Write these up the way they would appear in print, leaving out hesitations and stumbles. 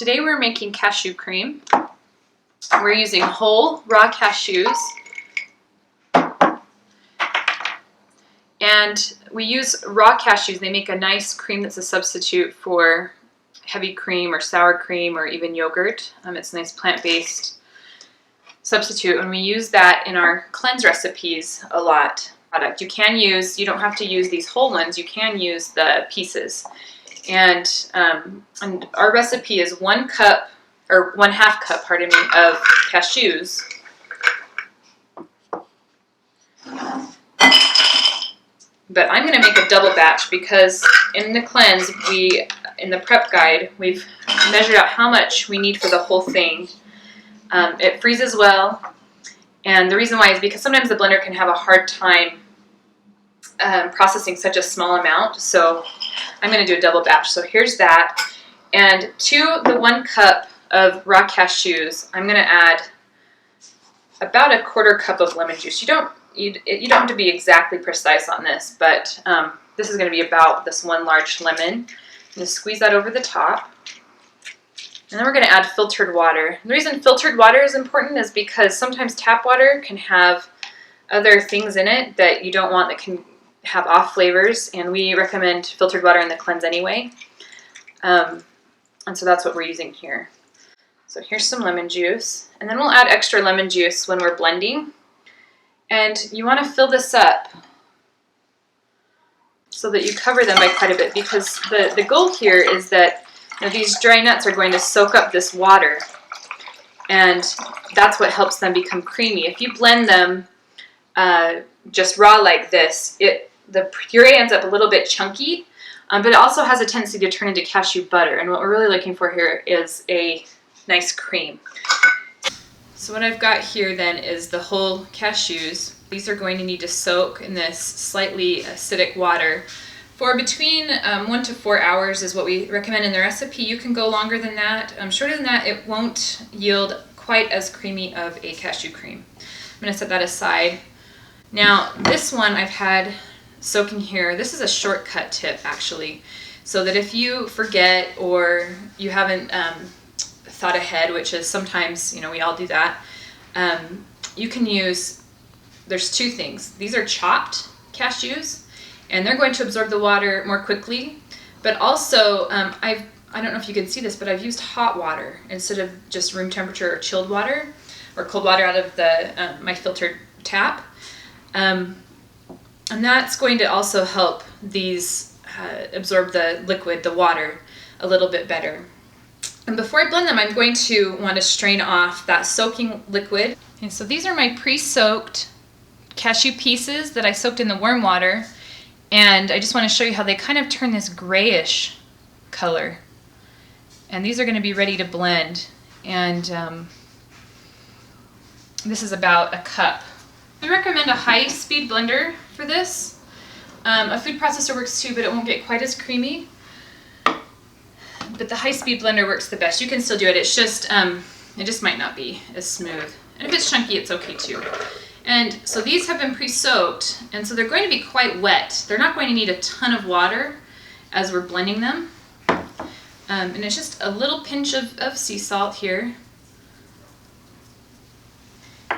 Today we're making cashew cream. We're using whole raw cashews. And we use raw cashews. They make a nice cream that's a substitute for heavy cream or sour cream or even yogurt. It's a nice plant-based substitute, and we use that in our cleanse recipes a lot. You don't have to use these whole ones, you can use the pieces. And our recipe is 1 cup, or 1/2 cup, pardon me, of cashews. But I'm going to make a double batch because in the cleanse, in the prep guide, we've measured out how much we need for the whole thing. It freezes well, and the reason why is because sometimes the blender can have a hard time processing such a small amount, so I'm going to do a double batch. So here's that, and to the 1 cup of raw cashews, I'm going to add about 1/4 cup of lemon juice. You don't have to be exactly precise on this, but this is going to be about this 1 large lemon. I'm going to squeeze that over the top. And then we're going to add filtered water. The reason filtered water is important is because sometimes tap water can have other things in it that you don't want that can have off flavors, and we recommend filtered water in the cleanse anyway. And so that's what we're using here. So here's some lemon juice, and then we'll add extra lemon juice when we're blending. And you want to fill this up so that you cover them by quite a bit, because the goal here is that these dry nuts are going to soak up this water, and that's what helps them become creamy. If you blend them just raw like this, the puree ends up a little bit chunky, but it also has a tendency to turn into cashew butter, and what we're really looking for here is a nice cream. So what I've got here then is the whole cashews. These are going to need to soak in this slightly acidic water for between 1 to 4 hours is what we recommend in the recipe. You can go longer than that. Shorter than that, it won't yield quite as creamy of a cashew cream. I'm going to set that aside. Now this one I've had soaking here. This is a shortcut tip actually, so that if you forget or you haven't thought ahead, which is sometimes, we all do that, you can use, there's 2 things. These are chopped cashews, and they're going to absorb the water more quickly, but also I don't know if you can see this, but I've used hot water instead of just room temperature or chilled water or cold water out of my filtered tap, and that's going to also help these absorb the liquid, the water, a little bit better. And before I blend them, I'm going to want to strain off that soaking liquid. And so these are my pre-soaked cashew pieces that I soaked in the warm water. And I just want to show you how they kind of turn this grayish color. And these are going to be ready to blend. And this is about 1 cup. We recommend a high-speed blender for this. A food processor works too, but it won't get quite as creamy. But the high-speed blender works the best. You can still do it. It's just, it just might not be as smooth. And if it's chunky, it's okay too. And so these have been pre-soaked, and so they're going to be quite wet. They're not going to need a ton of water as we're blending them. And it's just a little pinch of sea salt here.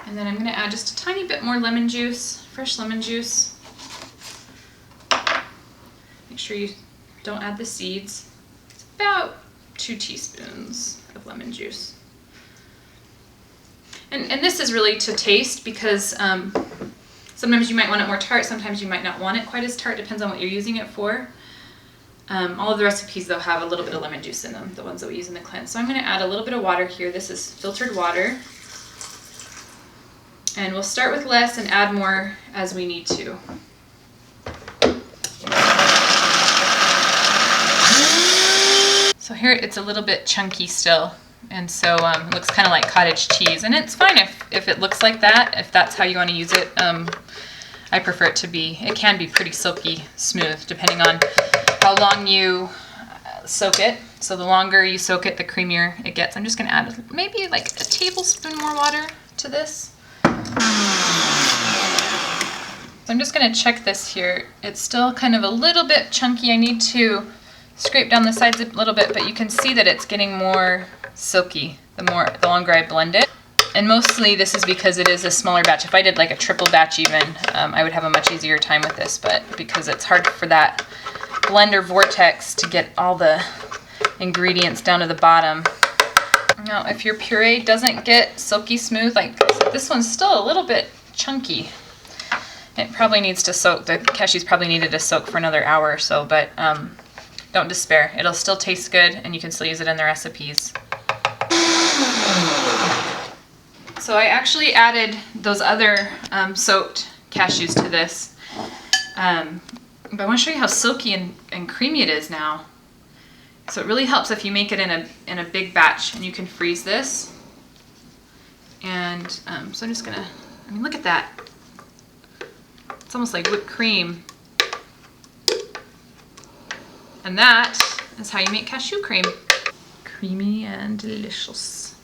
And then I'm going to add just a tiny bit more lemon juice, fresh lemon juice. Make sure you don't add the seeds. It's about 2 teaspoons of lemon juice. And this is really to taste, because sometimes you might want it more tart, sometimes you might not want it quite as tart, depends on what you're using it for. All of the recipes though have a little bit of lemon juice in them, the ones that we use in the cleanse. So I'm going to add a little bit of water here. This is filtered water. And we'll start with less and add more as we need to. So here it's a little bit chunky still, and so it looks kind of like cottage cheese, and it's fine if it looks like that, if that's how you want to use it. I prefer it to be, it can be pretty silky smooth depending on how long you soak it. So the longer you soak it, the creamier it gets. I'm just going to add maybe like a tablespoon more water to this. So I'm just going to check this here. It's still kind of a little bit chunky. I need to scrape down the sides a little bit, but you can see that it's getting more silky the longer I blend it. And mostly this is because it is a smaller batch. If I did like a triple batch even, I would have a much easier time with this, but because it's hard for that blender vortex to get all the ingredients down to the bottom. Now, if your puree doesn't get silky smooth, like this one's still a little bit chunky. It probably needs to soak. The cashews probably needed to soak for another hour or so, but don't despair. It'll still taste good, and you can still use it in the recipes. So I actually added those other soaked cashews to this, but I want to show you how silky and creamy it is now. So it really helps if you make it in a big batch, and you can freeze this. And so I'm just gonna, I mean, look at that. It's almost like whipped cream. And that is how you make cashew cream. Creamy and delicious.